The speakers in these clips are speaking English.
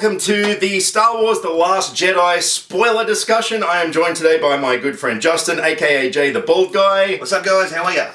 welcome to the Star Wars The Last Jedi spoiler discussion. I am joined today by my good friend Justin, aka Jay the Bald Guy. What's up, guys? How are ya?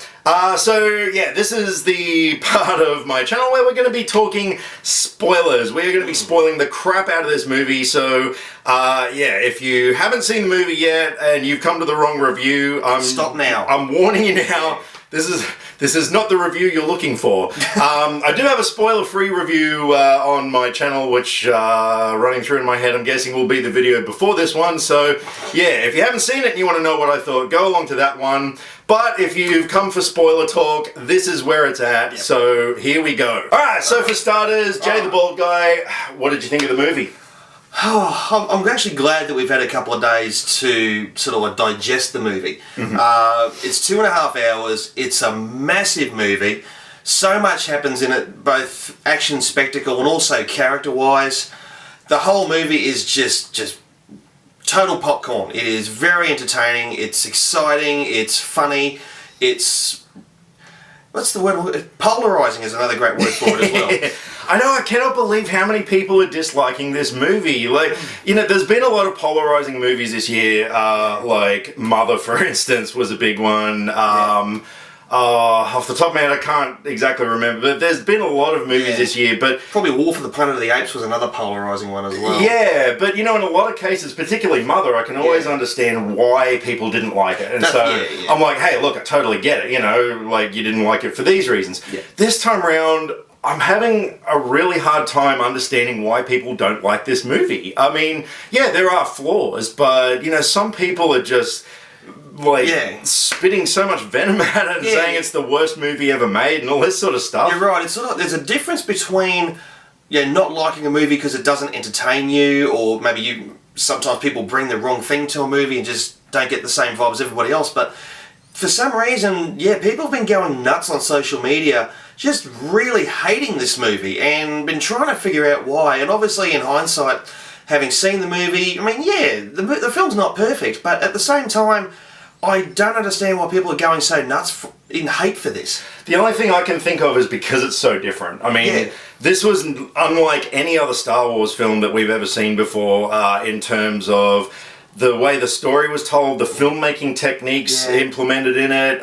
This is the part of my channel where we're going to be talking spoilers. We're going to be spoiling the crap out of this movie, so if you haven't seen the movie yet and you've come to the wrong review, stop now. I'm warning you now. This is not the review you're looking for. I do have a spoiler-free review on my channel, which running through in my head, I'm guessing will be the video before this one. So yeah, if you haven't seen it and you want to know what I thought, go along to that one. But if you've come for spoiler talk, this is where it's at. Yep. So here we go. All right. So for starters, Jay the Bald Guy, what did you think of the movie? Oh, I'm actually glad that we've had a couple of days to sort of like digest the movie. Mm-hmm. It's 2.5 hours. It's a massive movie. So much happens in it, both action, spectacle, and also character-wise. The whole movie is just total popcorn. It is very entertaining. It's exciting. It's funny. It's... what's the word? Polarizing is another great word for it as well. I know, I cannot believe how many people are disliking this movie. Like, you know, there's been a lot of polarizing movies this year. Like Mother, for instance, was a big one. Off the top of my head, I can't exactly remember, but there's been a lot of movies this year. But probably War for the Planet of the Apes was another polarizing one as well. Yeah, but you know, in a lot of cases, particularly Mother, I can always understand why people didn't like it. And I'm like, hey, look, I totally get it. You know, like you didn't like it for these reasons. Yeah. This time around, I'm having a really hard time understanding why people don't like this movie. I mean, yeah, there are flaws, but you know, some people are just like spitting so much venom at it and saying it's the worst movie ever made and all this sort of stuff. You're right. It's sort of, there's a difference between not liking a movie because it doesn't entertain you, or maybe sometimes people bring the wrong thing to a movie and just don't get the same vibe as everybody else. But for some reason, people have been going nuts on social media, just really hating this movie and been trying to figure out why. And obviously, in hindsight, having seen the movie, I mean, the film's not perfect, but at the same time, I don't understand why people are going so nuts in hate for this. The only thing I can think of is because it's so different. I mean, this was unlike any other Star Wars film that we've ever seen before in terms of the way the story was told, the filmmaking techniques implemented in it.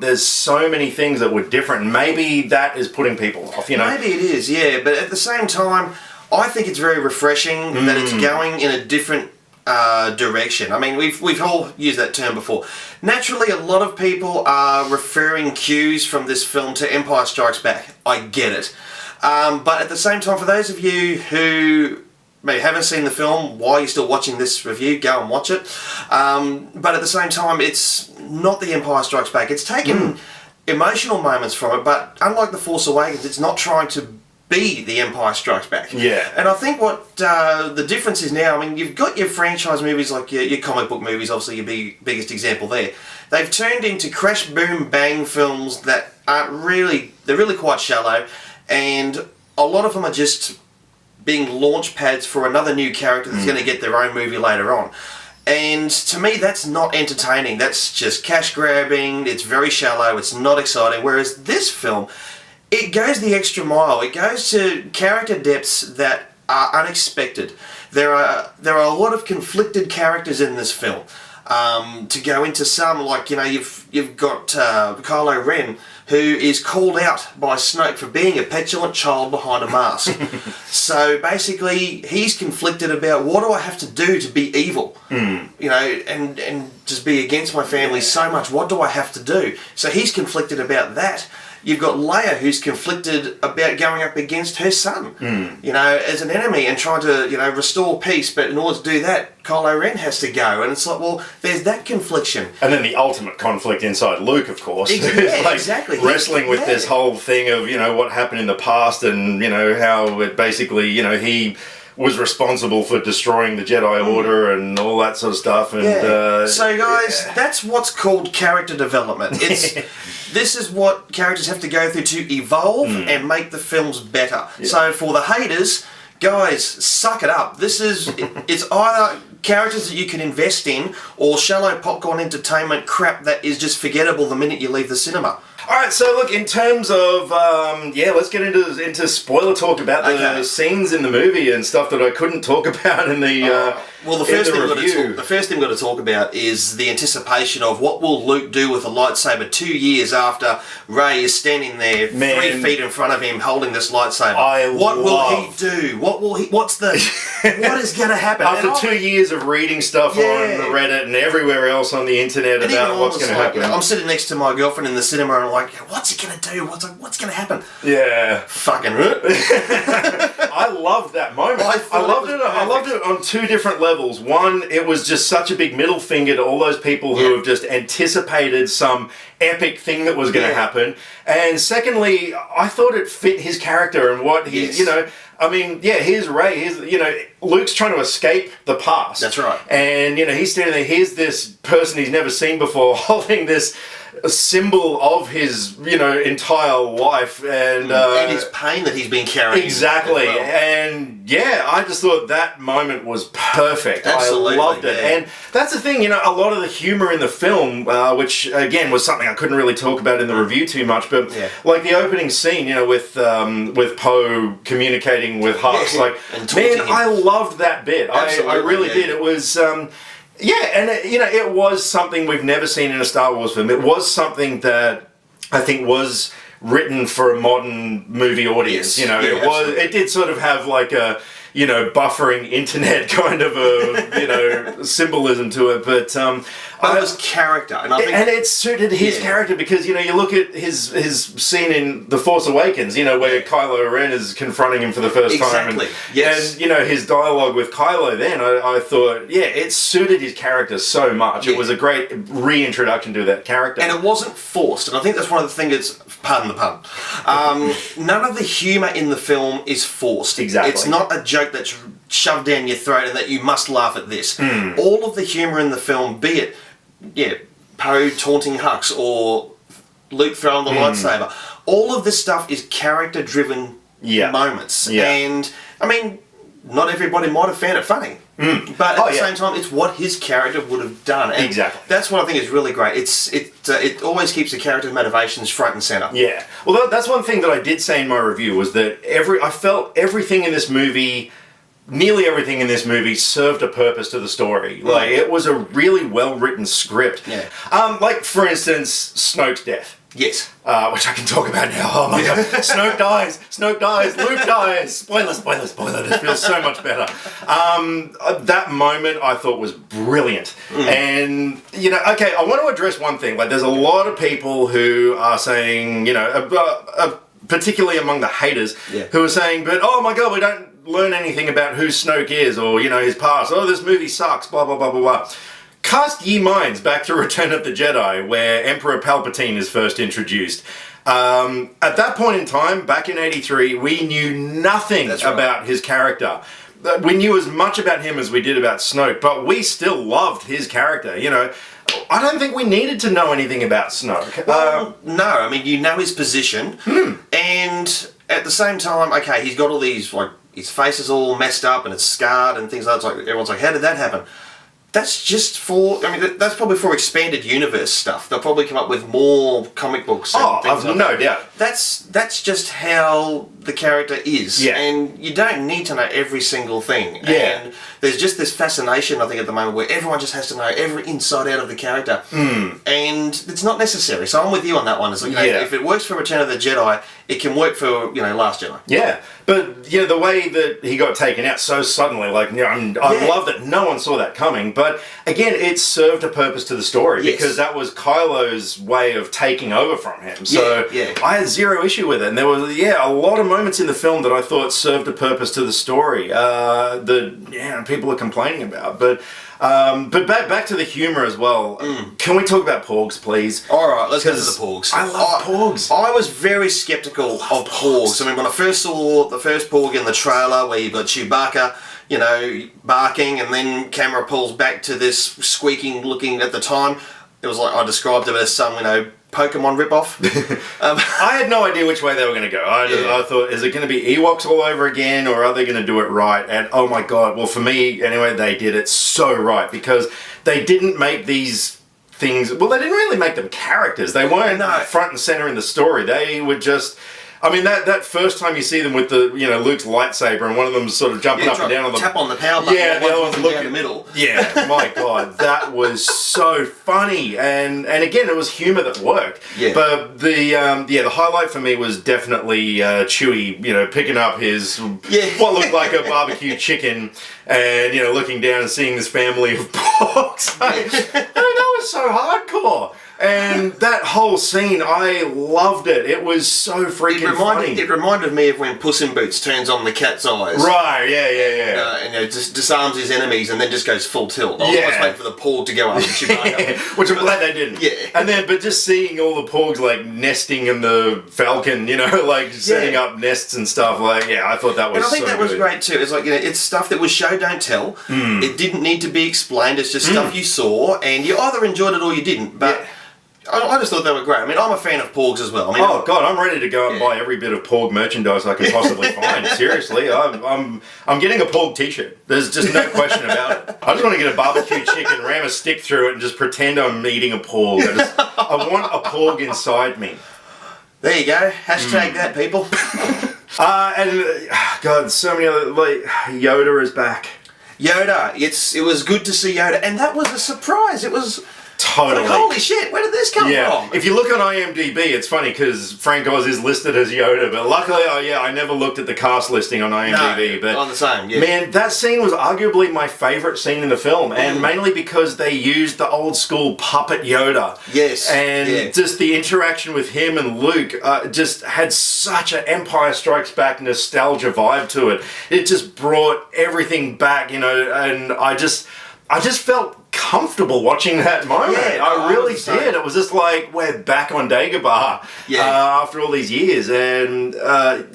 There's so many things that were different. And maybe that is putting people off, you know? Maybe it is, yeah. But at the same time, I think it's very refreshing that it's going in a different direction. I mean, we've all used that term before. Naturally, a lot of people are referring cues from this film to Empire Strikes Back. I get it. But at the same time, for those of you who maybe haven't seen the film, why are you still watching this review? Go and watch it. But at the same time, it's not the Empire Strikes Back. It's taken emotional moments from it, but unlike The Force Awakens, it's not trying to be the Empire Strikes Back. Yeah. And I think what the difference is now, I mean, you've got your franchise movies like your comic book movies, obviously your biggest example there. They've turned into crash, boom, bang films that aren't really, they're really quite shallow, and a lot of them are just being launch pads for another new character that's going to get their own movie later on. And to me, that's not entertaining. That's just cash grabbing. It's very shallow. It's not exciting. Whereas this film, it goes the extra mile. It goes to character depths that are unexpected. There are a lot of conflicted characters in this film. To go into some, like, you know, you've got Kylo Ren, who is called out by Snoke for being a petulant child behind a mask. So basically, he's conflicted about, what do I have to do to be evil? You know, and just be against my family so much. What do I have to do? So he's conflicted about that. You've got Leia, who's conflicted about going up against her son, you know, as an enemy and trying to, you know, restore peace. But in order to do that, Kylo Ren has to go. And it's like, well, there's that confliction. And then the ultimate conflict inside Luke, of course. Exactly. Wrestling with this whole thing of, you know, what happened in the past and, you know, how it basically, you know, he was responsible for destroying the Jedi Order and all that sort of stuff. And so guys, that's what's called character development. This is what characters have to go through to evolve and make the films better. So for the haters, guys, suck it up. It's either characters that you can invest in or shallow popcorn entertainment crap that is just forgettable the minute you leave the cinema. All right, so look, in terms of let's get into spoiler talk about the scenes in the movie and stuff that I couldn't talk about in the well, the first thing we've got to talk about is the anticipation of what will Luke do with a lightsaber 2 years after Rey is standing there 3 feet in front of him holding this lightsaber. What will he do? What is going to happen? After 2 years of reading stuff on Reddit and everywhere else on the internet about what's going to happen. I'm sitting next to my girlfriend in the cinema and I'm like, what's he going to do? What's going to happen? Yeah. Fucking I loved that moment. I loved it on 2 different levels. One, it was just such a big middle finger to all those people who have just anticipated some epic thing that was going to happen. And secondly, I thought it fit his character and what he's, here's Rey, Luke's trying to escape the past. That's right. And, he's standing there, here's this person he's never seen before holding this a symbol of his, entire life and his pain that he's been carrying. Exactly. Well. And I just thought that moment was perfect. Absolutely, I loved it. And that's the thing, a lot of the humor in the film, which again was something I couldn't really talk about in the review too much, but like the opening scene, with Poe communicating with Hux, I loved that bit. I really did. It was it was something we've never seen in a Star Wars film. It was something that I think was written for a modern movie audience. It did sort of have like a buffering internet kind of a symbolism to it, but it was character, and it suited his character because you look at his scene in The Force Awakens, where Kylo Ren is confronting him for the first time, and his dialogue with Kylo. Then I thought, it suited his character so much. It was a great reintroduction to that character, and it wasn't forced. And I think that's one of the things. Pardon the pun. None of the humor in the film is forced. Exactly, it's not a joke that's shoved down your throat and that you must laugh at this. All of the humour in the film, be it Poe taunting Hux or Luke throwing the lightsaber, all of this stuff is character driven moments. And I mean, not everybody might have found it funny. But at the same time, it's what his character would have done. And that's what I think is really great. It always keeps the character's motivations front and centre. Yeah. Well, that's one thing that I did say in my review was that I felt everything in this movie, nearly everything in this movie, served a purpose to the story. Like, it was a really well-written script. Yeah. Like, for instance, Snoke's death. Yes. Which I can talk about now. Oh my god. Snoke dies, Luke dies. Spoiler. This feels so much better. That moment I thought was brilliant. And, I want to address one thing. Like, there's a lot of people who are saying, particularly among the haters, who are saying, but oh my god, we don't learn anything about who Snoke is or, his past. Oh, this movie sucks, blah, blah, blah, blah, blah. Cast ye minds back to Return of the Jedi, where Emperor Palpatine is first introduced. At that point in time, back in '83, we knew nothing about his character. We knew as much about him as we did about Snoke, but we still loved his character, I don't think we needed to know anything about Snoke. Well, no, I mean, you know his position, and at the same time, okay, he's got all these, like, his face is all messed up and it's scarred and things like that. Everyone's like, how did that happen? That's just that's probably for expanded universe stuff. They'll probably come up with more comic books and things like no doubt. That's just how the character is. Yeah. And you don't need to know every single thing. Yeah. And there's just this fascination, I think, at the moment where everyone just has to know every inside out of the character. And it's not necessary. So I'm with you on that one. It's like, if it works for Return of the Jedi, it can work for, Last Jedi. Yeah. But, the way that he got taken out so suddenly, like, I love that no one saw that coming. But, again, it served a purpose to the story because that was Kylo's way of taking over from him. So I had zero issue with it. And there was, a lot of moments in the film that I thought served a purpose to the story that, people are complaining about. But back to the humour as well. Can we talk about Porgs, please? All right, let's get to the Porgs. I love Porgs. I was very sceptical of Porgs. I mean, when I first saw the first Porg in the trailer, where you've got Chewbacca, barking, and then camera pulls back to this squeaking looking at the time. It was like I described it as some, Pokemon ripoff. I had no idea which way they were going to go. I thought, is it going to be Ewoks all over again, or are they going to do it right? And oh my god, well, for me anyway, they did it so right because they didn't make these things. Well, they didn't really make them characters. They weren't front and center in the story. They were just. I mean, that first time you see them with the, Luke's lightsaber and one of them sort of jumping up and down on the... Tap on the power button. Yeah, the other one's looking down the middle. Yeah, my God, that was so funny. And again, it was humour that worked. Yeah. But the highlight for me was definitely Chewie, picking up his... what looked like a barbecue chicken and, looking down and seeing this family of porks. That was so hardcore. And that whole scene, I loved it. It was so freaking funny. It reminded me of when Puss in Boots turns on the cat's eyes. Right, yeah. And just disarms his enemies and then just goes full tilt. I was almost waiting for the Porg to go after Chewbacca. Which I'm glad they didn't. Yeah. But just seeing all the Porgs, nesting in the Falcon, setting up nests and stuff, I thought that was so good. And I think that was great too. It's it's stuff that was show, don't tell. It didn't need to be explained. It's just stuff you saw and you either enjoyed it or you didn't. But... I just thought they were great. I mean, I'm a fan of Porgs as well. Oh God, I'm ready to go and buy every bit of Porg merchandise I can possibly find. Seriously, I'm getting a Porg T-shirt. There's just no question about it. I just want to get a barbecue chicken, ram a stick through it, and just pretend I'm eating a Porg. I want a Porg inside me. There you go. Hashtag that, people. God, so many other Yoda is back. Yoda, it was good to see Yoda, and that was a surprise. It was. Totally. Holy shit, where did this come from? If you look on IMDb, it's funny because Frank Oz is listed as Yoda, but luckily, I never looked at the cast listing on IMDb. But on the same, man, that scene was arguably my favourite scene in the film, and mainly because they used the old school puppet Yoda. Yes. And just the interaction with him and Luke just had such an Empire Strikes Back nostalgia vibe to it. It just brought everything back, and I just felt comfortable watching that moment. Yeah, I really did. It was just like we're back on Dagobah after all these years. And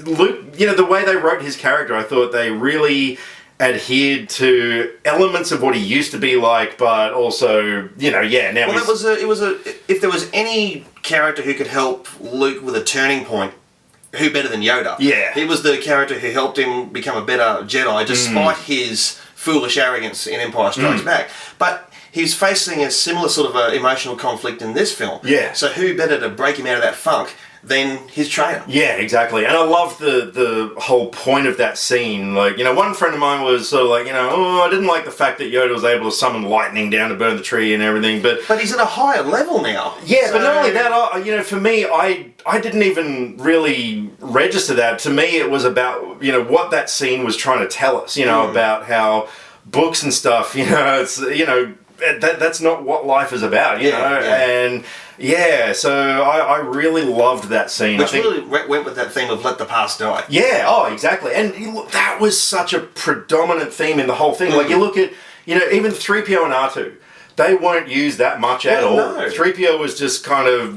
Luke, the way they wrote his character, I thought they really adhered to elements of what he used to be like, but also, now if there was any character who could help Luke with a turning point, who better than Yoda? Yeah. He was the character who helped him become a better Jedi, despite his foolish arrogance in Empire Strikes Back. But he's facing a similar sort of emotional conflict in this film. Yeah. So who better to break him out of that funk than his trainer? Yeah, exactly. And I love the whole point of that scene. One friend of mine was sort of I didn't like the fact that Yoda was able to summon lightning down to burn the tree and everything, but he's at a higher level now. Yeah, so... but not only that, for me, I didn't even really register that. To me, it was about, what that scene was trying to tell us, about how books and stuff, it's, that's not what life is about, you know, and so I really loved that scene. Which really went with that theme of let the past die. Yeah, oh, exactly. And that was such a predominant theme in the whole thing. Like, you look at, even 3PO and R2, they weren't used that much at all. No. 3PO was just kind of,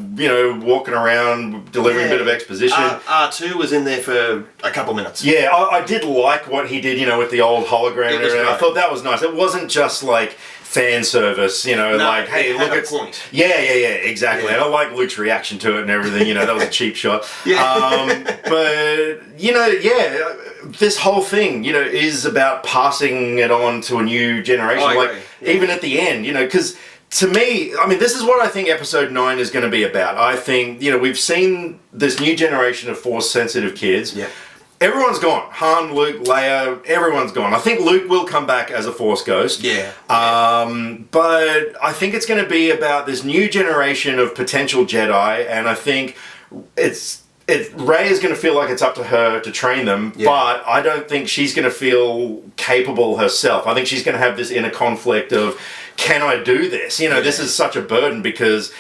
walking around, delivering a bit of exposition. R2 was in there for a couple minutes. Yeah, I did like what he did, with the old hologram and everything. I thought that was nice. It wasn't just like fan service, hey, look at point. Yeah, exactly. And I like Luke's reaction to it and everything, that was a cheap shot. But this whole thing, is about passing it on to a new generation. Even at the end, because to me, this is what I think Episode 9 is going to be about. I think, we've seen this new generation of Force-sensitive kids. Yeah. Everyone's gone. Han, Luke, Leia, everyone's gone. I think Luke will come back as a Force ghost. Yeah. But I think it's going to be about this new generation of potential Jedi, and I think Rey is going to feel like it's up to her to train them, but I don't think she's going to feel capable herself. I think she's going to have this inner conflict of, can I do this? This is such a burden because...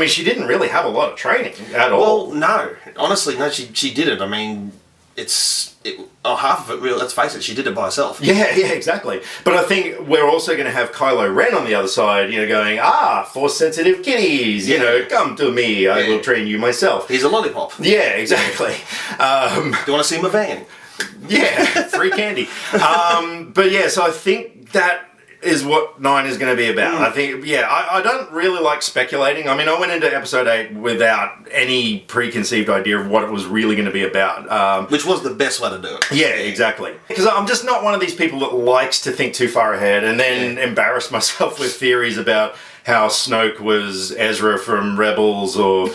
she didn't really have a lot of training at all. Well, no. Honestly, no, she didn't. Half of it, let's face it, she did it by herself. Yeah, exactly. But I think we're also going to have Kylo Ren on the other side, going, Force-sensitive kiddies, come to me, I will train you myself. He's a lollipop. Yeah, exactly. Do you want to see my van? Yeah, free candy. So I think that is what 9 is going to be about. I think, I don't really like speculating. I went into Episode 8 without any preconceived idea of what it was really going to be about. Which was the best way to do it. Yeah, exactly. Because I'm just not one of these people that likes to think too far ahead and then embarrass myself with theories about how Snoke was Ezra from Rebels, or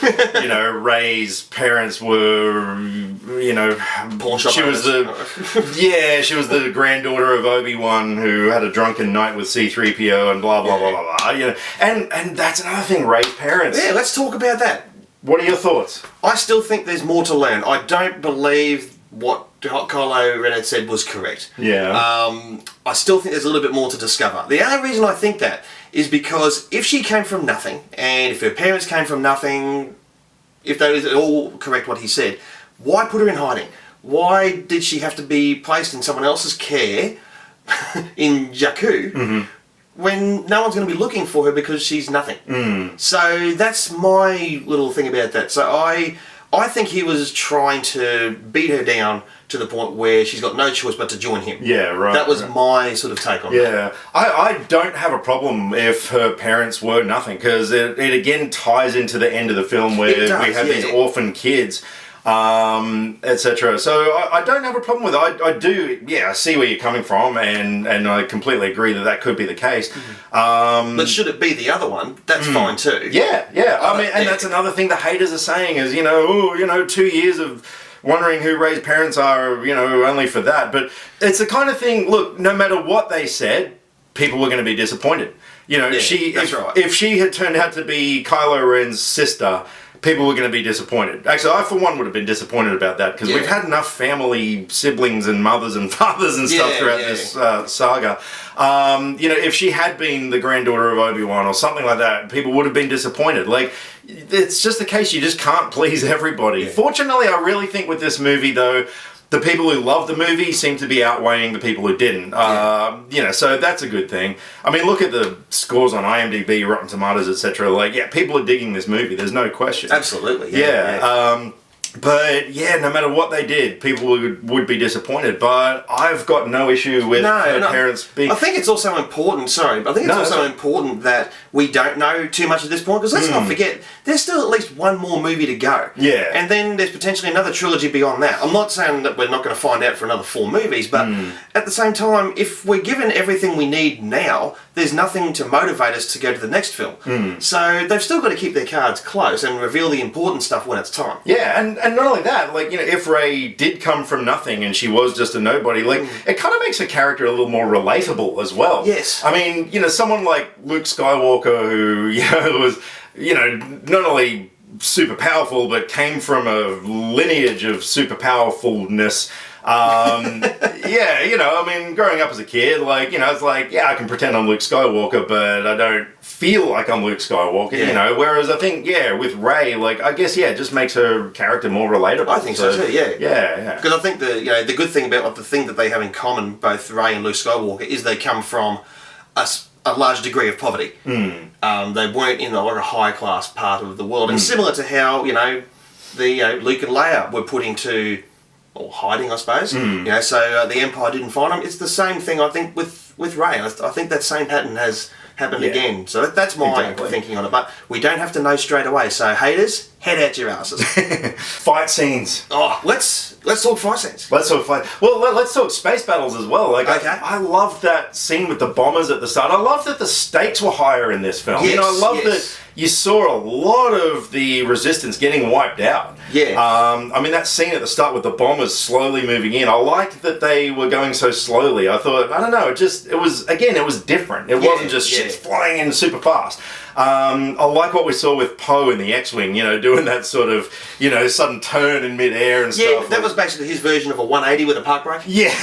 you know, Rey's parents were, you know, she was she was the granddaughter of Obi-Wan who had a drunken night with C-3PO and blah blah blah blah blah. You know, and that's another thing. Rey's parents. Yeah, let's talk about that. What are your thoughts? I still think there's more to learn. I don't believe what Kylo Ren had said was correct. Yeah. I still think there's a little bit more to discover. The only reason I think that is because if she came from nothing, and if her parents came from nothing, if that is all correct what he said, why put her in hiding? Why did she have to be placed in someone else's care in Jakku when no one's going to be looking for her because she's nothing? So that's my little thing about that. So I think he was trying to beat her down to the point where she's got no choice but to join him. Yeah, right. That was my sort of take on that. Yeah, I don't have a problem if her parents were nothing, because it again ties into the end of the film where we have these orphan kids, etc. So I don't have a problem with it. I do, I see where you're coming from, and I completely agree that could be the case. But should it be the other one, that's fine too. Yeah. I mean, and that's another thing the haters are saying is, 2 years of wondering who Rey's parents are, only for that. But it's the kind of thing, look, no matter what they said, people were going to be disappointed. If she had turned out to be Kylo Ren's sister, people were going to be disappointed. Actually, I for one would have been disappointed about that, because we've had enough family, siblings and mothers and fathers and stuff throughout this saga. If she had been the granddaughter of Obi-Wan or something like that, people would have been disappointed. Like, it's just the case, you just can't please everybody. Fortunately, I really think with this movie, though, the people who loved the movie seem to be outweighing the people who didn't. So that's a good thing. I mean, look at the scores on IMDb, Rotten Tomatoes, etc. Like, people are digging this movie. There's no question. Absolutely. But no matter what they did, people would be disappointed. But I've got no issue with her parents being. I think it's also important. Sorry, but I think it's also important that we don't know too much at this point, because let's not forget there's still at least one more movie to go. Yeah, and then there's potentially another trilogy beyond that. I'm not saying that we're not going to find out for another 4 movies, but at the same time, if we're given everything we need now, there's nothing to motivate us to go to the next film. So they've still got to keep their cards close and reveal the important stuff when it's time. Yeah, and not only that, like, if Rey did come from nothing and she was just a nobody, like, it kind of makes her character a little more relatable as well. Yes. I mean, someone like Luke Skywalker, who, was, not only super powerful, but came from a lineage of super powerfulness. Growing up as a kid, it's like, I can pretend I'm Luke Skywalker, but I don't feel like I'm Luke Skywalker, whereas I think, with Rey, I guess, it just makes her character more relatable. I think so too, yeah. Yeah. Because I think the good thing about the thing that they have in common, both Rey and Luke Skywalker, is they come from a large degree of poverty. They weren't in a high class part of the world, and similar to how, Luke and Leia were put into, or hiding, I suppose. So the Empire didn't find them. It's the same thing, I think, with Rey. I think that same pattern has happened again. So that's my thinking on it. But we don't have to know straight away. So haters, head out your asses. Fight scenes. Oh, let's talk fight scenes. Let's talk fight. Well, let's talk space battles as well. I love that scene with the bombers at the start. I love that the stakes were higher in this film. Yes, I love that you saw a lot of the resistance getting wiped out. Yeah. That scene at the start with the bombers slowly moving in, I liked that they were going so slowly. I thought, I don't know, it was different. It wasn't just shit's flying in super fast. I like what we saw with Poe in the X-Wing, doing that sort of, sudden turn in mid-air and stuff. Yeah, that was basically his version of a 180 with a park brake. Yeah.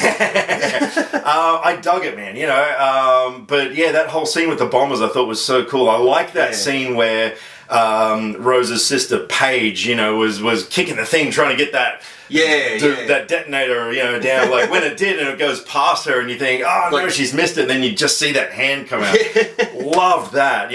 I dug it, man, but that whole scene with the bombers I thought was so cool. I like that scene where Rose's sister Paige, was kicking the thing, trying to get that that detonator, down. Like, when it did and it goes past her and you think, oh no, she's missed it, and then you just see that hand come out. Loved that,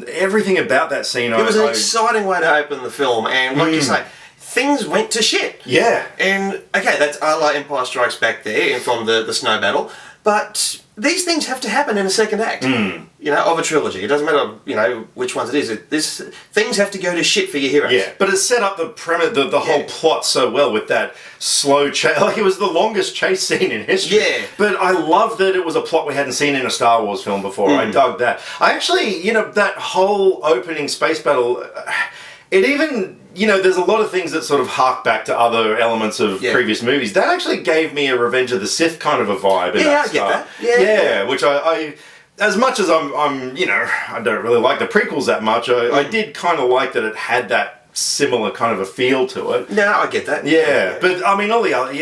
everything about that scene. It was an exciting way to open the film, and like you say, things went to shit. Yeah. And okay, that's a la Empire Strikes Back there, and from the snow battle, but these things have to happen in a second act, of a trilogy. It doesn't matter, which ones it is. Things have to go to shit for your heroes. Yeah, but it set up the premise, the whole plot so well with that slow chase. Like, it was the longest chase scene in history. Yeah. But I love that it was a plot we hadn't seen in a Star Wars film before. I dug that. I actually, that whole opening space battle, it even... there's a lot of things that sort of hark back to other elements of previous movies. That actually gave me a Revenge of the Sith kind of a vibe in that start. I get that. Yeah, which I as much as I'm I don't really like the prequels that much, I did kind of like that it had that similar kind of a feel to it. No, I get that. Yeah, but I mean, all the other,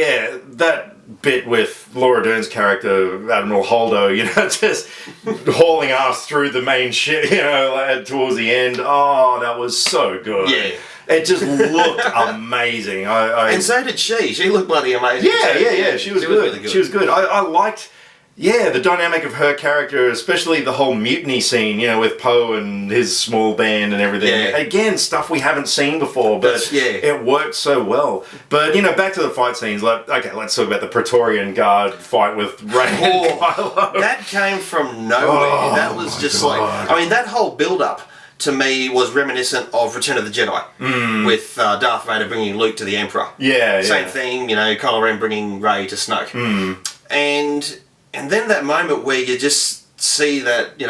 that bit with Laura Dern's character, Admiral Holdo, just hauling ass through the main ship, towards the end. Oh, that was so good. Yeah. It just looked amazing. And so did she. She looked bloody amazing. Yeah. She was good. Really good. She was good. I liked, the dynamic of her character, especially the whole mutiny scene, with Poe and his small band and everything. Yeah. Again, stuff we haven't seen before, but it worked so well. But, back to the fight scenes. Okay, let's talk about the Praetorian Guard fight with Rey and Kylo. That came from nowhere. That was just that whole build-up to me was reminiscent of Return of the Jedi, with Darth Vader bringing Luke to the Emperor. Same thing, Kylo Ren bringing Rey to Snoke. And then that moment where you just see that,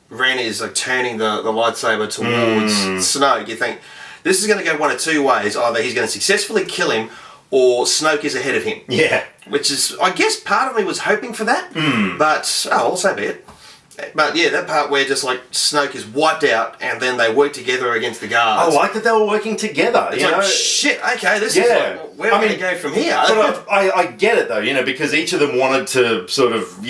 Ren is turning the lightsaber towards Snoke, you think, this is going to go one of two ways. Either he's going to successfully kill him, or Snoke is ahead of him. Yeah. Which is, I guess part of me was hoping for that, but, so be it. But that part where just Snoke is wiped out and then they work together against the guards. I like that they were working together. It's shit, okay, this is where are we going to go from here? But I get it though, because each of them wanted to sort of,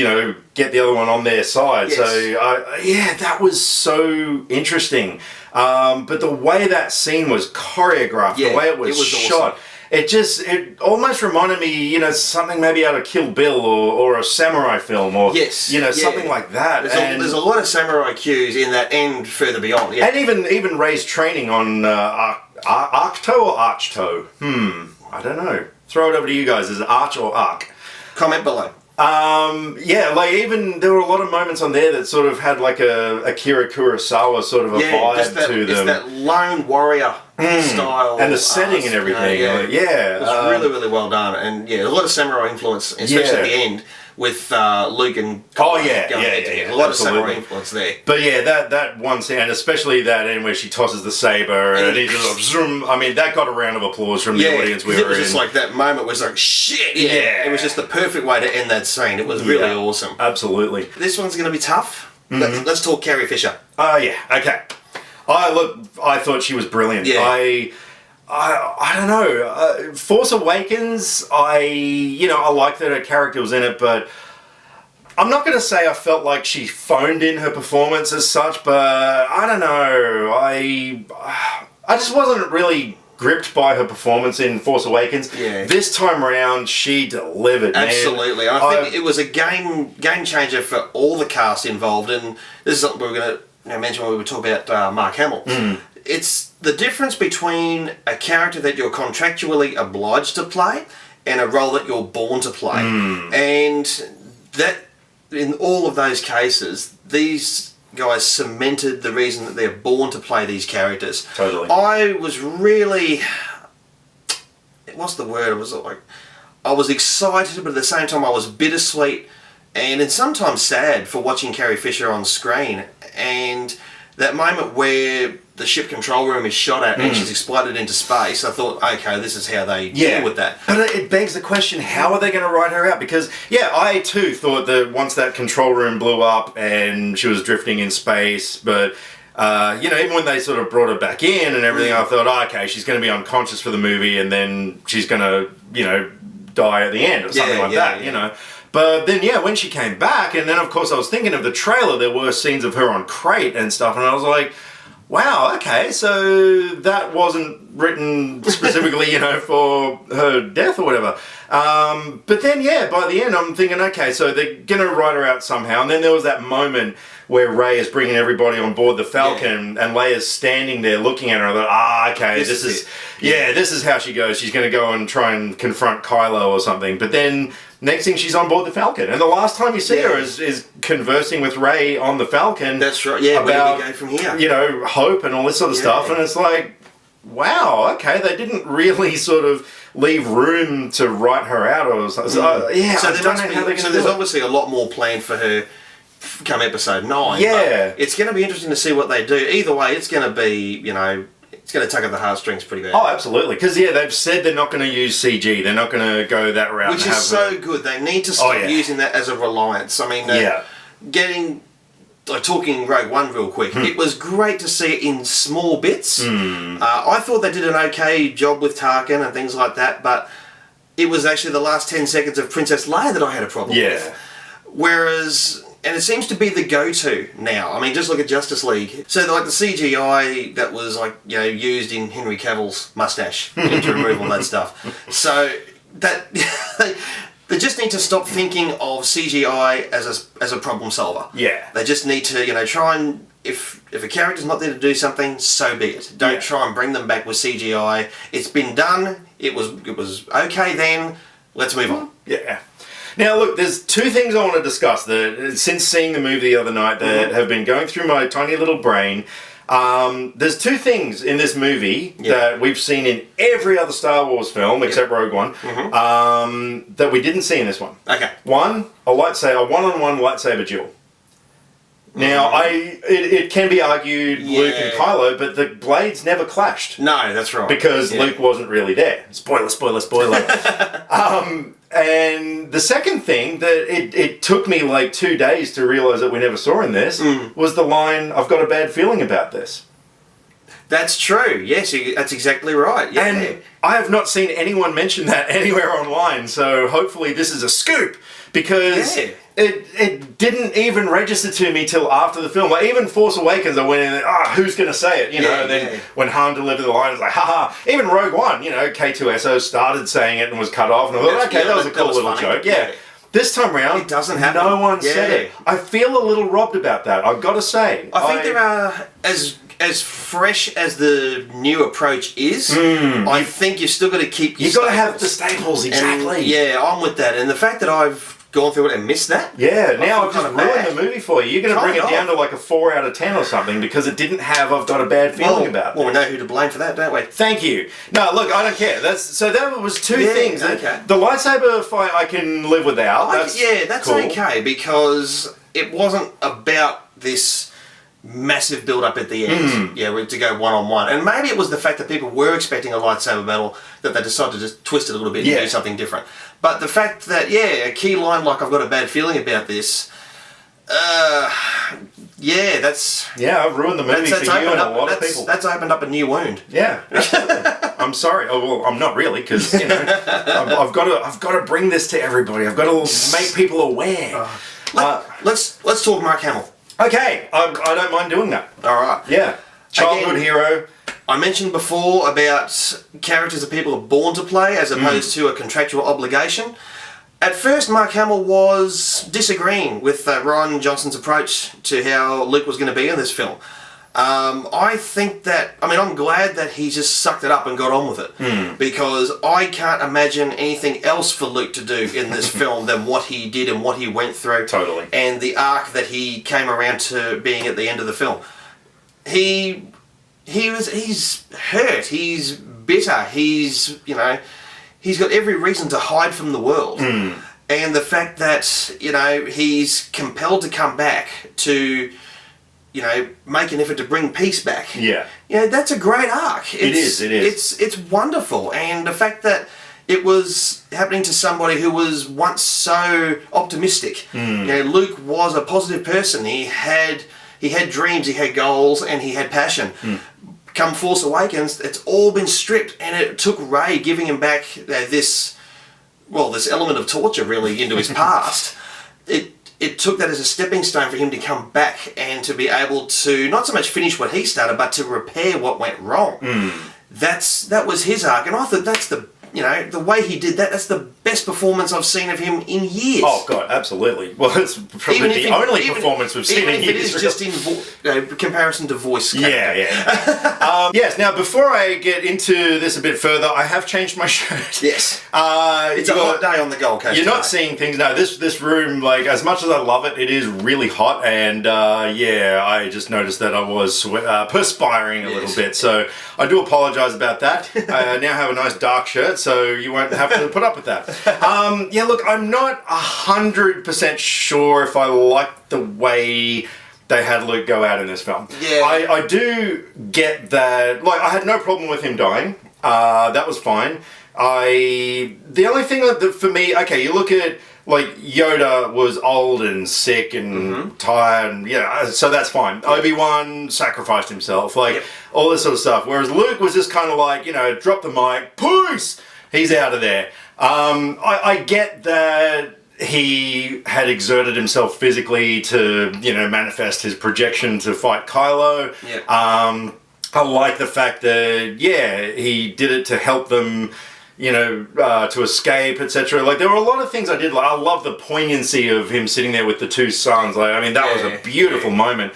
get the other one on their side. Yes. So, that was so interesting. But the way that scene was choreographed, the way it was shot, awesome. It almost reminded me, something maybe out of Kill Bill or a samurai film or, something like that. There's a lot of samurai cues in that and further beyond. Yeah. And even Rey's training on Arcto or Archto? I don't know. Throw it over to you guys. Is it Arch or Arc? Comment below. Even there were a lot of moments on there that sort of had a Akira Kurosawa sort of a vibe to them. It's that lone warrior style. And the setting and everything. It was really, really well done. And a lot of samurai influence, especially at the end with Luke and a lot of samurai influence there. But that one scene, and especially that end where she tosses the saber and he just zoom. I mean, that got a round of applause from the audience we were in. It was just that moment was shit. Yeah. It was just the perfect way to end that scene. It was really awesome. Absolutely. This one's going to be tough. Let's talk Carrie Fisher. Oh okay. I thought she was brilliant. Yeah. I don't know. Force Awakens, I like that her character was in it, but I'm not going to say I felt like she phoned in her performance as such, but I don't know. I just wasn't really gripped by her performance in Force Awakens. Yeah. This time around, she delivered. Absolutely. Man. I think it was a game changer for all the cast involved, and this is something we were going to mention when we were talking about Mark Hamill. It's the difference between a character that you're contractually obliged to play and a role that you're born to play. And that, in all of those cases, these guys cemented the reason that they're born to play these characters. Totally. I was really... What's the word? I was excited, but at the same time I was bittersweet and then sometimes sad for watching Carrie Fisher on screen. And that moment where the ship control room is shot at and she's exploded into space, I thought, okay, this is how they deal with that. But it begs the question, how are they going to write her out? Because, I too thought that once that control room blew up and she was drifting in space, but, even when they sort of brought her back in and everything, I thought, okay, she's going to be unconscious for the movie and then she's going to, die at the end or something like that. But then, when she came back, and then, of course, I was thinking of the trailer, there were scenes of her on crate and stuff, and I was like, wow, okay, so that wasn't written specifically, for her death or whatever. But then, by the end, I'm thinking, okay, so they're going to write her out somehow. And then there was that moment where Rey is bringing everybody on board the Falcon, and Leia's standing there looking at her. I thought, okay, this is how she goes. She's going to go and try and confront Kylo or something. But then, next thing, she's on board the Falcon. And the last time you see her is conversing with Rey on the Falcon. That's right, about, where do we go from here? Hope and all this sort of stuff. And it's like, wow, okay, they didn't really sort of leave room to write her out or something. So there's obviously a lot more planned for her come episode 9. Yeah. It's going to be interesting to see what they do. Either way, it's going to be, it's going to tug at the heartstrings pretty bad. Oh, absolutely. Because, they've said they're not going to use CG. They're not going to go that route. Which is so good. They need to stop using that as a reliance. I mean, talking Rogue One real quick, it was great to see it in small bits. I thought they did an okay job with Tarkin and things like that, but it was actually the last 10 seconds of Princess Leia that I had a problem with. Whereas, and it seems to be the go-to now. I mean, just look at Justice League. So, the CGI that was, used in Henry Cavill's mustache to remove all that stuff. So, that... They just need to stop thinking of CGI as a problem solver. Yeah. They just need to, try and... If a character's not there to do something, so be it. Don't try and bring them back with CGI. It's been done. It was okay then. Let's move on. Yeah. Now, look, there's two things I want to discuss that, since seeing the movie the other night, that have been going through my tiny little brain. There's two things in this movie that we've seen in every other Star Wars film, except Rogue One, that we didn't see in this one. Okay. One, a one-on-one lightsaber duel. Now, it can be argued Luke and Kylo, but the blades never clashed. No, that's right. Because Luke wasn't really there. Spoiler. And the second thing that it took me 2 days to realise that we never saw in this was the line, "I've got a bad feeling about this." That's true. Yes, that's exactly right. Yeah. And I have not seen anyone mention that anywhere online, so hopefully this is a scoop, because it didn't even register to me till after the film. Even Force Awakens, I went in, who's going to say it? And then when Han delivered the line, it's like, haha. Even Rogue One, K2SO started saying it and was cut off, and I thought, okay, that was a cool little joke. Yeah. This time round, it doesn't happen. No one said it. I feel a little robbed about that, I've got to say. I think there are, as fresh as the new approach is, I think you've still got to keep your You've got to have the staples, exactly. And, I'm with that. And the fact that I've gone through it and missed that. Yeah, now I've just ruined the movie for you. You're going to bring it down to a 4 out of 10 or something because it didn't have I've got a bad feeling about it. Well, we know who to blame for that, don't we? Thank you. No, look, I don't care. So that was two things. Okay. The lightsaber fight I can live without. That's cool. Okay, because it wasn't about this massive build-up at the end, to go one-on-one. And maybe it was the fact that people were expecting a lightsaber battle that they decided to just twist it a little bit and do something different. But the fact that, a key line like, "I've got a bad feeling about this," that's... Yeah, I've ruined the movie for you and a lot of people. That's opened up a new wound. Yeah, absolutely. I'm sorry. Oh, well, I'm not really, because, I've got to bring this to everybody. I've got to make people aware. Let's talk Mark Hamill. Okay, I don't mind doing that. All right. Yeah. Childhood hero. I mentioned before about characters that people are born to play as opposed to a contractual obligation. At first, Mark Hamill was disagreeing with Rian Johnson's approach to how Luke was going to be in this film. I think that, I'm glad that he just sucked it up and got on with it. Because I can't imagine anything else for Luke to do in this film than what he did and what he went through. Totally. And the arc that he came around to being at the end of the film. He's hurt, he's bitter, he's got every reason to hide from the world. And the fact that, he's compelled to come back to... make an effort to bring peace back. Yeah. That's a great arc. It is. It's wonderful. And the fact that it was happening to somebody who was once so optimistic. Luke was a positive person. He had dreams, he had goals, and he had passion. Come Force Awakens, it's all been stripped, and it took Rey giving him back this element of torture, really, into his past. It took that as a stepping stone for him to come back and to be able to not so much finish what he started, but to repair what went wrong. that was his arc, and I thought that's the way he did that. That's the best performance I've seen of him in years. Oh God, absolutely. Well, it's probably the only performance we've seen in years. Even if it is just in comparison to voice. Yeah. Yes. Now, before I get into this a bit further, I have changed my shirt. Yes. It's a hot day on the Gold Coast. You're not seeing things. No, this room, like, as much as I love it, it is really hot, and I just noticed that I was perspiring a little bit. So I do apologise about that. I now have a nice dark shirt, so you won't have to put up with that. Look, I'm not 100% sure if I like the way they had Luke go out in this film. Yeah. I do get that. Like, I had no problem with him dying. That was fine. The only thing that for me, okay, you look at, like, Yoda was old and sick and tired, and so that's fine. Obi-Wan sacrificed himself, like, all this sort of stuff. Whereas Luke was just kind of like, drop the mic, peace! He's out of there. I get that he had exerted himself physically to, manifest his projection to fight Kylo. Yeah. I like the fact that, he did it to help them, to escape, etc. Like, there were a lot of things I did. Like, I love the poignancy of him sitting there with the two sons. Like, I mean, that was a beautiful moment.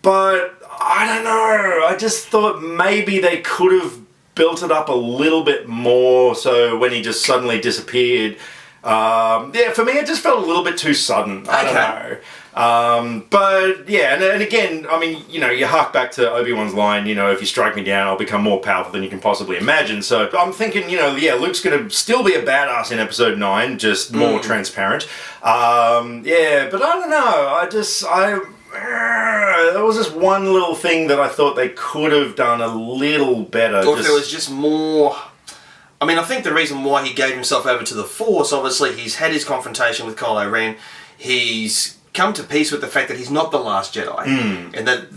But I don't know. I just thought maybe they could have built it up a little bit more. So when he just suddenly disappeared, for me, it just felt a little bit too sudden. I don't know. And again, I mean, you hark back to Obi-Wan's line, if you strike me down, I'll become more powerful than you can possibly imagine. So I'm thinking, Luke's going to still be a badass in episode 9, just more transparent. But I don't know. There was just one little thing that I thought they could have done a little better. Or if there was just more... I mean, I think the reason why he gave himself over to the Force, obviously, he's had his confrontation with Kylo Ren. He's come to peace with the fact that he's not the last Jedi. And that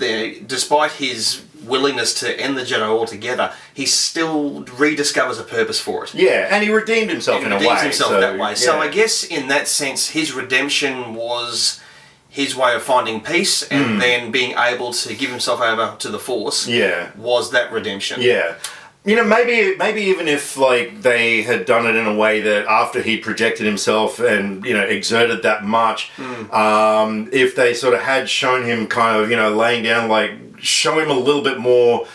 despite his willingness to end the Jedi altogether, he still rediscovers a purpose for it. Yeah, and he redeemed himself in a way. That way. So I guess in that sense, his redemption was his way of finding peace, and then being able to give himself over to the Force was that redemption. Yeah. Maybe even if, like, they had done it in a way that after he projected himself and, exerted that much, if they sort of had shown him kind of, laying down, like, show him a little bit more,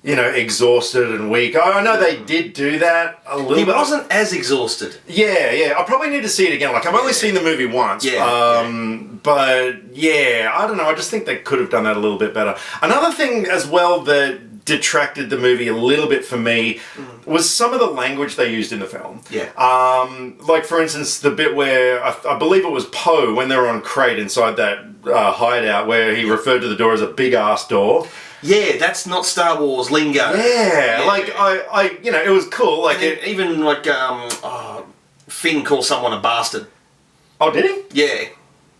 exhausted and weak. I know they did do that a little bit. He wasn't as exhausted. Yeah. I probably need to see it again. Like, I've only seen the movie once. But, I don't know. I just think they could have done that a little bit better. Another thing as well that detracted the movie a little bit for me was some of the language they used in the film. Like, for instance, the bit where I believe it was Poe, when they were on Crate inside that hideout, where he referred to the door as a big ass door. Yeah, that's not Star Wars lingo. Like, I it was cool. Like, even like Finn calls someone a bastard. Oh, did he? Yeah.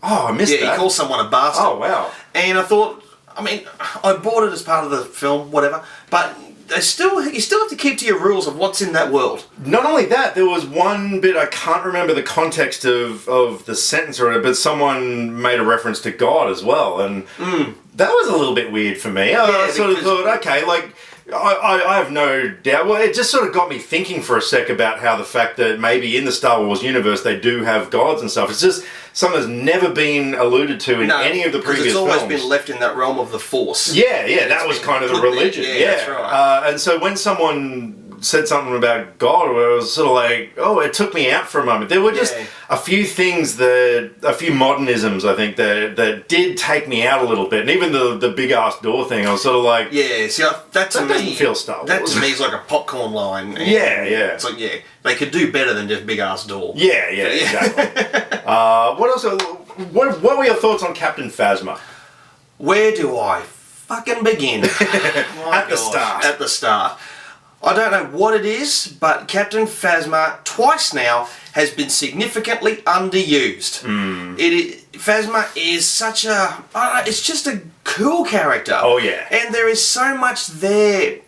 Oh, I missed that. Yeah, he calls someone a bastard. Oh, wow. And I thought, I mean, I bought it as part of the film, whatever, but you still have to keep to your rules of what's in that world. Not only that, there was one bit, I can't remember the context of the sentence or whatever, but someone made a reference to God as well, and that was a little bit weird for me. I sort of thought, okay, like, I have no doubt. Well, it just sort of got me thinking for a sec about how the fact that maybe in the Star Wars universe they do have gods and stuff. It's just something that's never been alluded to in any of the previous films. It's always been left in that realm of the Force. Yeah, that was kind of the religion. Yeah, that's right. And so when someone said something about God, where it was sort of like, oh, it took me out for a moment. There were just a few things a few modernisms, I think, that did take me out a little bit. And even the big ass door thing, I was sort of like, yeah, see, that to me doesn't feel Star Wars. That to me is like a popcorn line. Yeah. It's like, they could do better than just big ass door. Yeah, exactly. What else? What were your thoughts on Captain Phasma? Where do I fucking begin? At the start. I don't know what it is, but Captain Phasma twice now has been significantly underused. Phasma is such it's just a cool character. Oh yeah. And there is so much there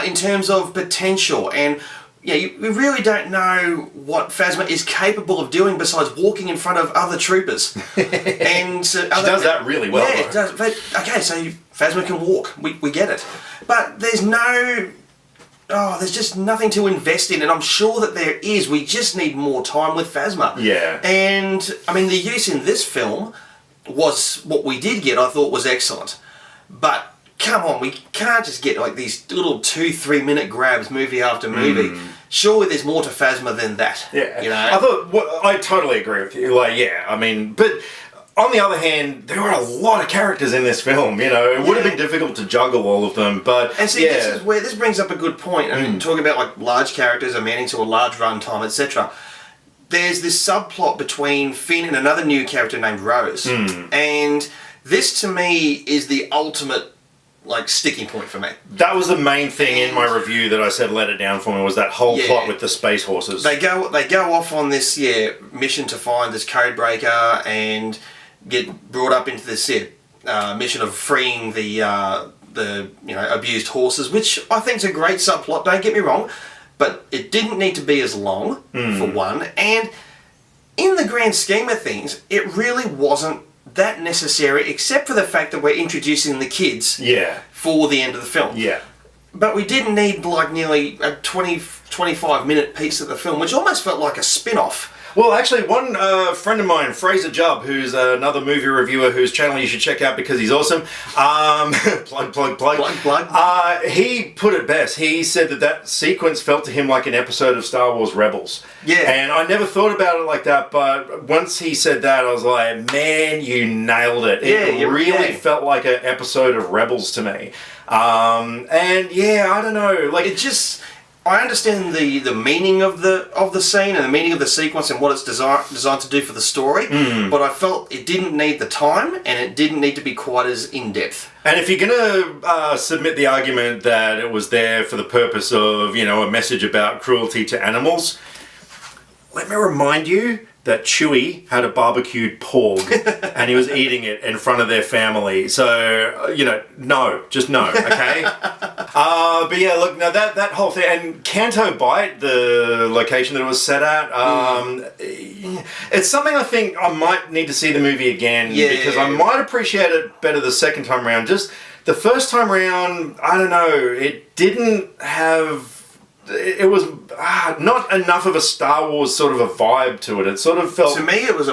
in terms of potential, and we really don't know what Phasma is capable of doing besides walking in front of other troopers. And she does that really well. Yeah, it does. But, okay, so Phasma can walk. We get it. But there's no there's just nothing to invest in, and I'm sure that there is. We just need more time with Phasma. Yeah. And, I mean, the use in this film was what we did get, I thought was excellent. But, come on, we can't just get, like, these little 2-3 minute grabs movie after movie. Surely there's more to Phasma than that. Yeah. You know? I totally agree with you. Like, yeah, I mean, but... On the other hand, there were a lot of characters in this film, you know. It would have been difficult to juggle all of them, but and see, this is where this brings up a good point. I mean, talking about like large characters amounting to a large runtime, etc. There's this subplot between Finn and another new character named Rose, and this to me is the ultimate like sticking point for me. That was the main thing in my review that I said let it down for me, was that whole plot with the space horses. They go off on this mission to find this code breaker and get brought up into this mission of freeing the abused horses, which I think is a great subplot, don't get me wrong, but it didn't need to be as long, for one, and in the grand scheme of things, it really wasn't that necessary, except for the fact that we're introducing the kids for the end of the film. Yeah. But we didn't need like nearly a 20-25 minute piece of the film, which almost felt like a spin-off. Well, actually, one friend of mine, Fraser Jubb, who's another movie reviewer whose channel you should check out because he's awesome. Plug. He put it best. He said that sequence felt to him like an episode of Star Wars Rebels. Yeah. And I never thought about it like that, but once he said that, I was like, man, you nailed it. It really felt like an episode of Rebels to me. And yeah, I don't know. Like, it just... I understand the meaning of the scene and the meaning of the sequence and what it's designed to do for the story, but I felt it didn't need the time and it didn't need to be quite as in-depth. And if you're going to submit the argument that it was there for the purpose of, you know, a message about cruelty to animals, let me remind you that Chewie had a barbecued porg and he was eating it in front of their family. So, you know, just no, okay? But yeah, look, now that whole thing, and Canto Bight, the location that it was set at, it's something I think I might need to see the movie again because I might appreciate it better the second time around. Just the first time around, I don't know, it didn't have... It was not enough of a Star Wars sort of a vibe to it. It sort of felt... To me, it was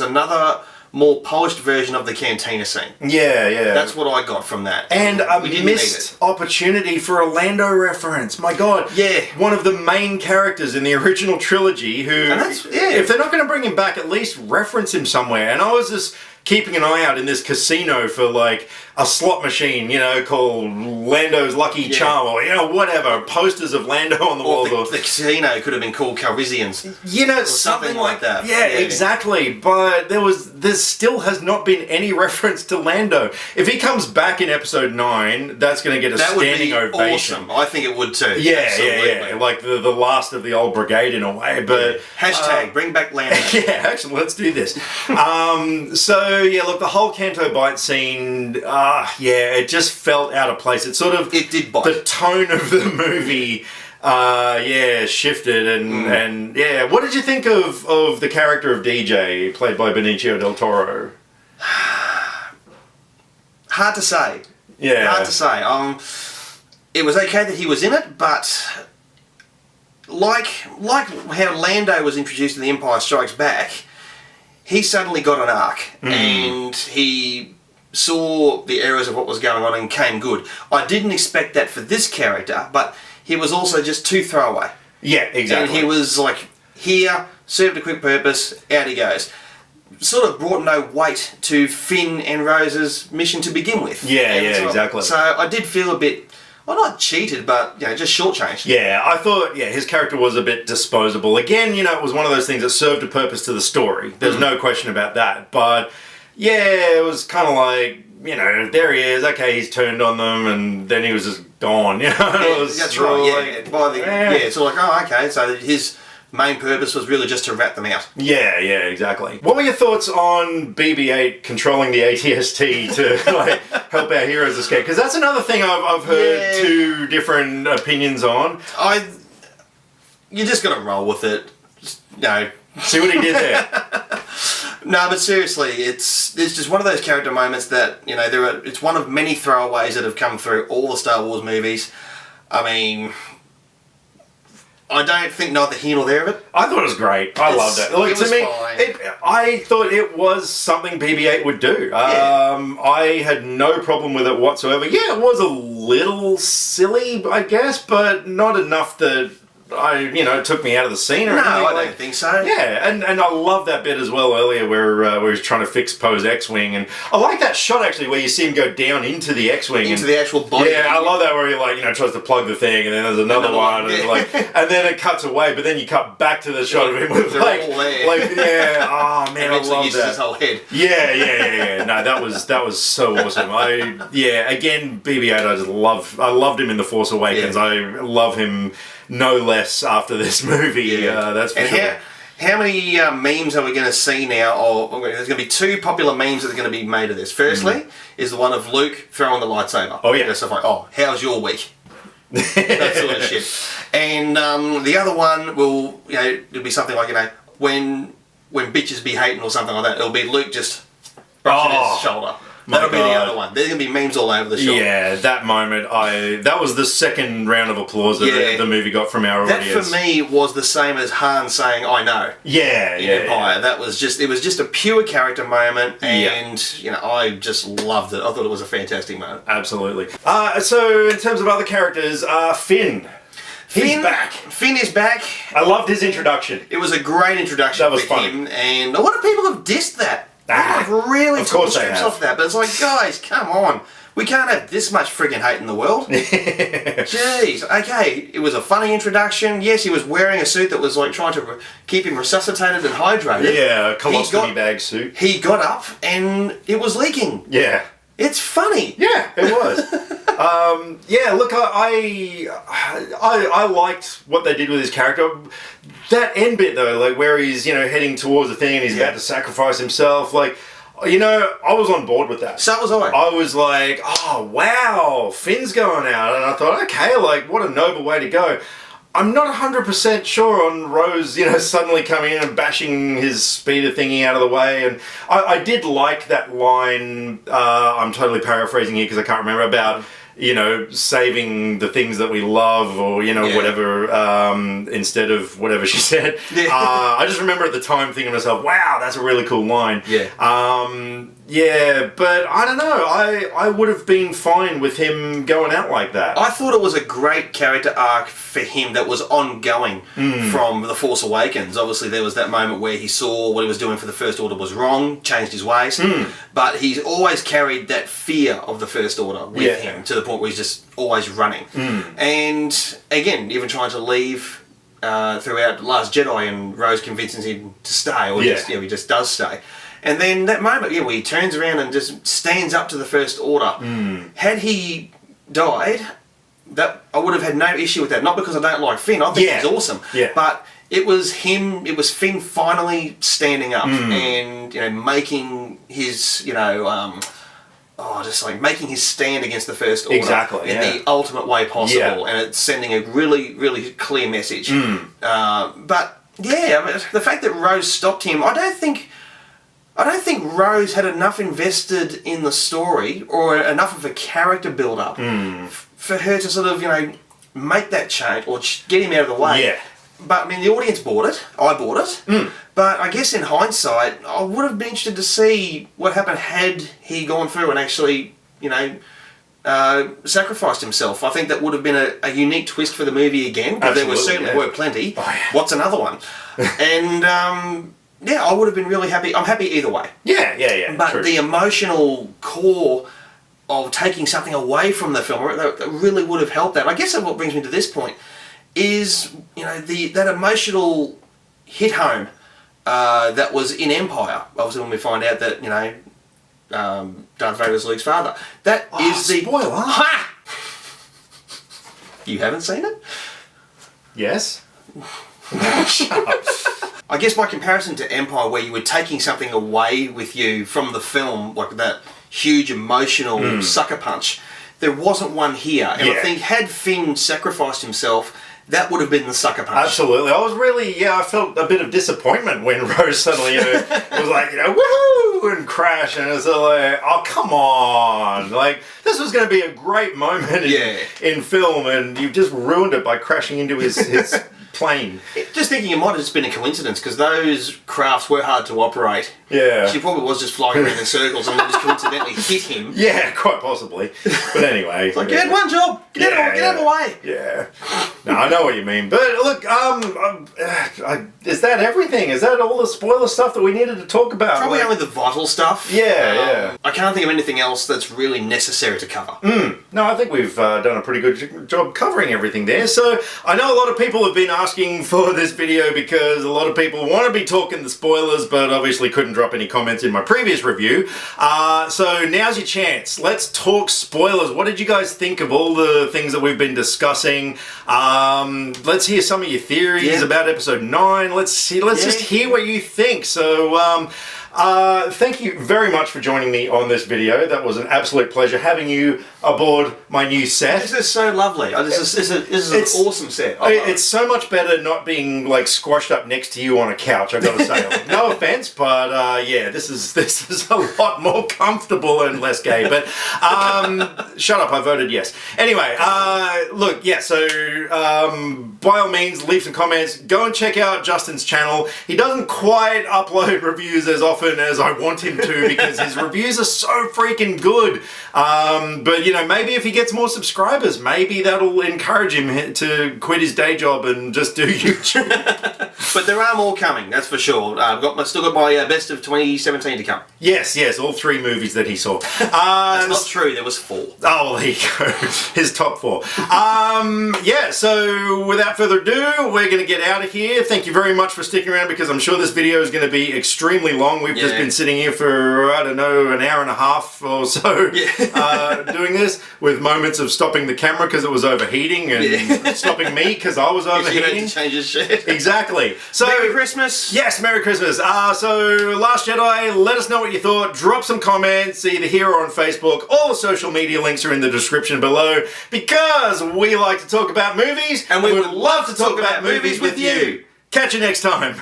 another more polished version of the cantina scene. Yeah. That's what I got from that. And a missed opportunity for a Lando reference. My God. Yeah. One of the main characters in the original trilogy who... If they're not going to bring him back, at least reference him somewhere. And I was just keeping an eye out in this casino for like a slot machine, you know, called Lando's Lucky Charm, or, you know, whatever, posters of Lando on the walls. The casino could have been called Calrissian's. You know, something like that. Yeah, exactly. But there still has not been any reference to Lando. If he comes back in episode 9, that's going to get a standing ovation. Awesome. I think it would too. Yeah. Like the last of the old brigade in a way. But hashtag bring back Lando. Yeah, actually, let's do this. So yeah, look, the whole Canto Bight scene. It just felt out of place. It did bite. The tone of the movie, shifted and What did you think of the character of DJ, played by Benicio del Toro? Hard to say. Yeah. Hard to say. It was okay that he was in it, but like how Lando was introduced in The Empire Strikes Back, he suddenly got an arc and he saw the errors of what was going on and came good. I didn't expect that for this character, but he was also just too throwaway. Yeah, exactly. And he was like, here, served a quick purpose, out he goes. Sort of brought no weight to Finn and Rose's mission to begin with. Exactly. So I did feel a bit, well, not cheated, but, you know, just shortchanged. Yeah, I thought, his character was a bit disposable. Again, you know, it was one of those things that served a purpose to the story. There's no question about that. But... yeah, it was kind of like, you know, there he is, okay, he's turned on them, and then he was just gone, you know? That's right, it's all like, oh, okay, so his main purpose was really just to rat them out. Yeah, exactly. What were your thoughts on BB-8 controlling the ATST to, like, help our heroes escape? Because that's another thing I've heard two different opinions on. You just got to roll with it. See what he did there. No, but seriously, it's just one of those character moments that, you know, it's one of many throwaways that have come through all the Star Wars movies. I mean, I don't think neither here nor there of it. I thought it was great. I loved it. Look, it to was me, fine. I thought it was something BB-8 would do. I had no problem with it whatsoever. Yeah, it was a little silly, I guess, but not enough that it took me out of the scene or anything. No, I don't think so. Yeah, and I love that bit as well earlier where he's trying to fix Poe's X-Wing, and I like that shot actually where you see him go down into the X-Wing. Into the actual body. Yeah, I love that where he tries to plug the thing, and then there's another one, and and then it cuts away, but then you cut back to the shot of him with They're all there. oh man, I love uses that. his whole head. Yeah. No, that was so awesome. Again, BB-8, I loved him in The Force Awakens. Yeah. I love him no less after this movie. That's for sure. How many memes are we going to see now? There's going to be two popular memes that are going to be made of this. Firstly, is the one of Luke throwing the lightsaber. Oh yeah. Stuff like, how's your week? That sort of shit. And the other one will, it'll be something like, when bitches be hating or something like that. It'll be Luke just brushing his shoulder. That'll be the other one. There's going to be memes all over the show. Yeah, that moment, that was the second round of applause that the movie got from our audience. That for me was the same as Han saying, I know. Yeah, in Empire. That was it was just a pure character moment, and I just loved it. I thought it was a fantastic moment. Absolutely. So in terms of other characters, Finn. He's back. Finn is back. I loved his introduction. It was a great introduction. That was for him, and a lot of people have dissed that. I've really took the strips off that, but it's like, guys, come on. We can't have this much friggin' hate in the world. Jeez. Okay, it was a funny introduction. Yes, he was wearing a suit that was like trying to keep him resuscitated and hydrated. Yeah, a colostomy bag suit. He got up and it was leaking. Yeah. It's funny. Yeah, it was. Look, I liked what they did with his character. That end bit though, like where he's heading towards the thing and he's about to sacrifice himself, I was on board with that. So was I. I was like, oh wow, Finn's going out, and I thought, okay, what a noble way to go. I'm not 100% sure on Rose, suddenly coming in and bashing his speeder thingy out of the way. And I did like that line, I'm totally paraphrasing here because I can't remember, about, saving the things that we love or, whatever, instead of whatever she said. Yeah. I just remember at the time thinking to myself, wow, that's a really cool line. Yeah. But I don't know. I would have been fine with him going out like that. I thought it was a great character arc for him that was ongoing from The Force Awakens. Obviously, there was that moment where he saw what he was doing for the First Order was wrong, changed his ways, but he's always carried that fear of the First Order with him to the point where he's just always running. And again, even trying to leave throughout Last Jedi, and Rose convinces him to stay, or he just does stay. And then that moment, where he turns around and just stands up to the First Order. Had he died, that I would have had no issue with that. Not because I don't like Finn, I think he's awesome. Yeah. But it was Finn finally standing up and making his making his stand against the First Order in the ultimate way possible, and it's sending a really, really clear message. But the fact that Rose stopped him, I don't think Rose had enough invested in the story or enough of a character build-up for her to sort of, make that change or get him out of the way. Yeah. But, the audience bought it. I bought it. But I guess in hindsight, I would have been interested to see what happened had he gone through and actually, sacrificed himself. I think that would have been a unique twist for the movie again, because there certainly were plenty. Oh, yeah. What's another one? And... I would have been really happy. I'm happy either way. Yeah. But the emotional core of taking something away from the film that really would have helped that. I guess what brings me to this point is, that emotional hit home that was in Empire. Obviously, when we find out that Darth Vader is Luke's father, that is the spoiler. Ha! You haven't seen it? Yes. Shut up. I guess by comparison to Empire, where you were taking something away with you from the film, like that huge emotional sucker punch, there wasn't one here. And I think had Finn sacrificed himself, that would have been the sucker punch. Absolutely. I felt a bit of disappointment when Rose suddenly was like, woohoo, and crash, and it's like, oh, come on. Like, this was going to be a great moment in film, and you've just ruined it by crashing into his plane. Just thinking it might have just been a coincidence, because those crafts were hard to operate. Yeah. She probably was just flying around in circles and just coincidentally hit him. Yeah, quite possibly. But anyway. It's like, you had one job. Get out of the way. Yeah. No, I know what you mean. But look, is that everything? Is that all the spoiler stuff that we needed to talk about? Probably only the vital stuff. Yeah. I can't think of anything else that's really necessary to cover. No, I think we've done a pretty good job covering everything there. So I know a lot of people have been asking for this video because a lot of people want to be talking the spoilers, but obviously couldn't drop any comments in my previous review. So now's your chance. Let's talk spoilers. What did you guys think of all the things that we've been discussing? Let's hear some of your theories about episode 9. Let's just hear what you think. So thank you very much for joining me on this video. That was an absolute pleasure having you aboard my new set. This is so lovely. This is an awesome set. It's so much better not being like squashed up next to you on a couch, I've got to say. No offense, but yeah, this is a lot more comfortable and less gay. But shut up, I voted yes. Anyway, look, yeah, so by all means, leave some comments. Go and check out Justin's channel. He doesn't quite upload reviews as often as I want him to because his reviews are so freaking good. But you know, maybe if he gets more subscribers, maybe that'll encourage him to quit his day job and just do YouTube. But there are more coming, that's for sure. I've still got my best of 2017 to come. Yes, all 3 movies that he saw. That's not true, there was 4. Oh, well, there you go. His top 4. Yeah, so without further ado, we're going to get out of here. Thank you very much for sticking around because I'm sure this video is going to be extremely long. We've just been sitting here for, I don't know, an hour and a half or so doing this with moments of stopping the camera because it was overheating and stopping me because I was overheating. You had to change his shit. Exactly. So, Merry Christmas. Yes, Merry Christmas. So, Last Jedi, let us know what you thought. Drop some comments either here or on Facebook. All the social media links are in the description below because we like to talk about movies and we would love to talk about movies with you. Catch you next time.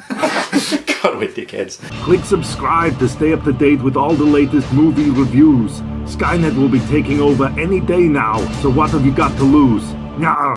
God, we're dickheads. Click subscribe to stay up to date with all the latest movie reviews. Skynet will be taking over any day now, so what have you got to lose? Nyah.